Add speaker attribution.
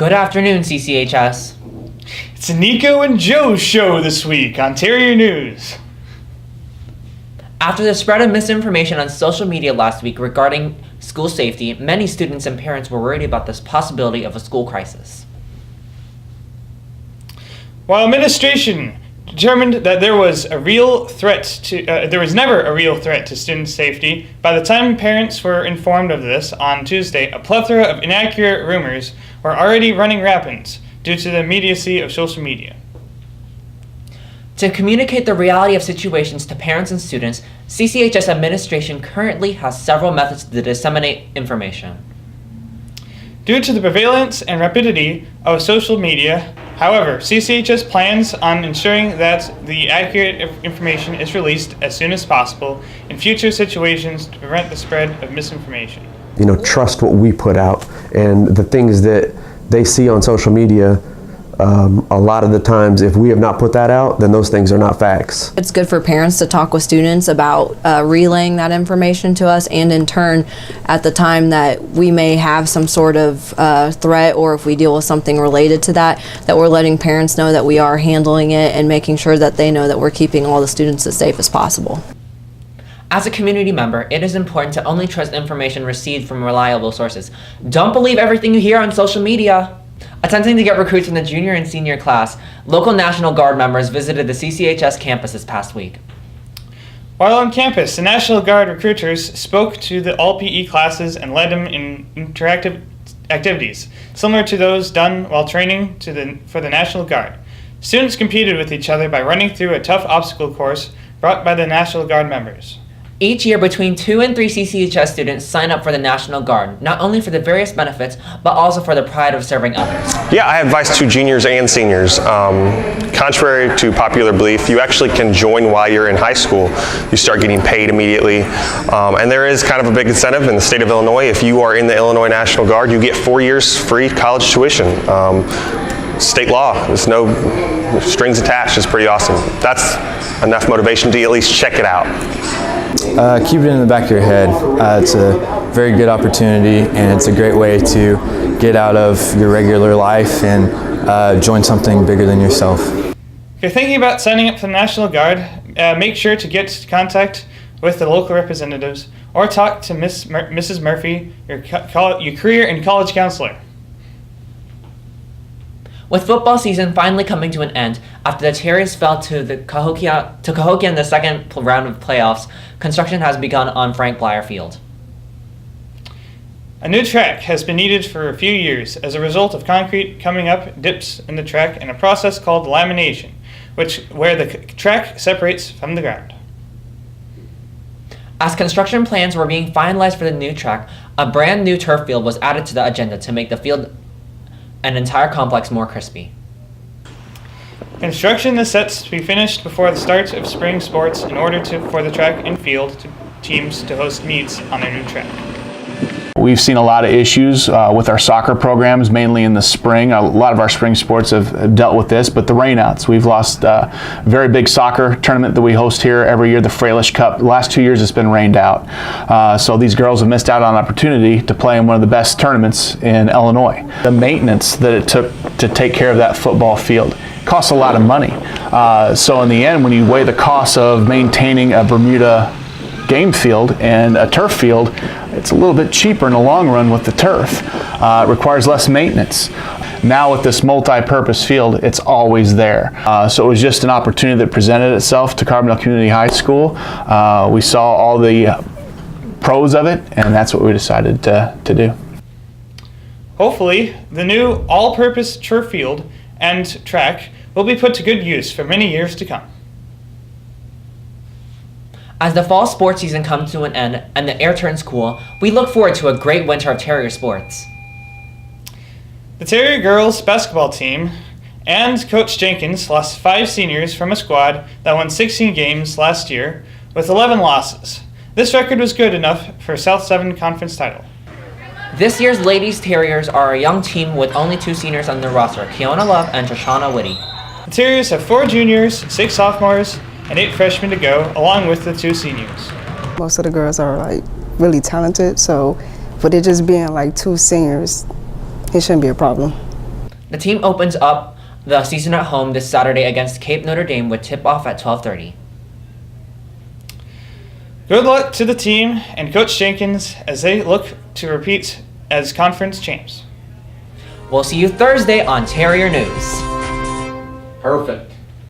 Speaker 1: Good afternoon, CCHS.
Speaker 2: It's Nico and Joe's show this week on Terrier News.
Speaker 1: After the spread of misinformation on social media last week regarding school safety, many students and parents were worried about this possibility of a school crisis.
Speaker 2: While administration determined that there was never a real threat to student safety, by the time parents were informed of this on Tuesday, a plethora of inaccurate rumors were already running rampant due to the immediacy of social media.
Speaker 1: To communicate the reality of situations to parents and students, CCHS administration currently has several methods to disseminate information.
Speaker 2: Due to the prevalence and rapidity of social media, however, CCHS plans on ensuring that the accurate information is released as soon as possible in future situations to prevent the spread of misinformation.
Speaker 3: Trust what we put out, and the things that they see on social media, a lot of the times, if we have not put that out, then those things are not facts.
Speaker 4: It's good for parents to talk with students about relaying that information to us, and in turn, at the time that we may have some sort of threat, or if we deal with something related to that we're letting parents know that we are handling it and making sure that they know that we're keeping all the students as safe as possible.
Speaker 1: As a community member, it is important to only trust information received from reliable sources. Don't believe everything you hear on social media. Attempting to get recruits in the junior and senior class, local National Guard members visited the CCHS campus this past week.
Speaker 2: While on campus, the National Guard recruiters spoke to the all PE classes and led them in interactive activities, similar to those done while training for the National Guard. Students competed with each other by running through a tough obstacle course brought by the National Guard members.
Speaker 1: Each year, between 2 and 3 CCHS students sign up for the National Guard, not only for the various benefits, but also for the pride of serving others.
Speaker 5: Yeah, I advise to juniors and seniors. Contrary to popular belief, you actually can join while you're in high school. You start getting paid immediately. And there is kind of a big incentive in the state of Illinois. If you are in the Illinois National Guard, you get 4 years free college tuition. State law, there's no strings attached. It's pretty awesome. That's enough motivation to at least check it out.
Speaker 6: Keep it in the back of your head. It's a very good opportunity, and it's a great way to get out of your regular life and join something bigger than yourself.
Speaker 2: If you're thinking about signing up for the National Guard, make sure to get in contact with the local representatives or talk to Mrs. Murphy, your career and college counselor.
Speaker 1: With football season finally coming to an end, after the Terriers fell to Cahokia in the second round of playoffs, construction has begun on Frank Blyer Field.
Speaker 2: A new track has been needed for a few years as a result of concrete coming up dips in the track and a process called lamination, where the track separates from the ground. As construction plans were being finalized for the new track, a brand new turf field was added to the agenda to make the field and entire complex more crispy. Construction is set to be finished before the start of spring sports in order for the track and field teams to host meets on their new track.
Speaker 7: We've seen a lot of issues with our soccer programs, mainly in the spring. A lot of our spring sports have dealt with this, but the rainouts. We've lost a very big soccer tournament that we host here every year, the Fralish Cup. The last 2 years it's been rained out. So these girls have missed out on an opportunity to play in one of the best tournaments in Illinois. The maintenance that it took to take care of that football field costs a lot of money. So in the end, when you weigh the cost of maintaining a Bermuda game field and a turf field, it's a little bit cheaper in the long run with the turf. It requires less maintenance. Now with this multi-purpose field, it's always there. So it was just an opportunity that presented itself to Carbondale Community High School. We saw all the pros of it, and that's what we decided to do.
Speaker 2: Hopefully, the new all-purpose turf field and track will be put to good use for many years to come.
Speaker 1: As the fall sports season comes to an end and the air turns cool, we look forward to a great winter of Terrier sports.
Speaker 2: The Terrier girls basketball team and Coach Jenkins lost 5 seniors from a squad that won 16 games last year with 11 losses. This record was good enough for South 7 Conference title.
Speaker 1: This year's Ladies Terriers are a young team with only 2 seniors on their roster, Kiona Love and Trishana Whitty.
Speaker 2: The Terriers have 4 juniors, 6 sophomores, and 8 freshmen to go, along with the 2 seniors.
Speaker 8: Most of the girls are really talented, so for it just being 2 seniors, it shouldn't be a problem.
Speaker 1: The team opens up the season at home this Saturday against Cape Notre Dame with tip-off at 12:30.
Speaker 2: Good luck to the team and Coach Jenkins as they look to repeat as conference champs.
Speaker 1: We'll see you Thursday on Terrier News.
Speaker 9: Perfect.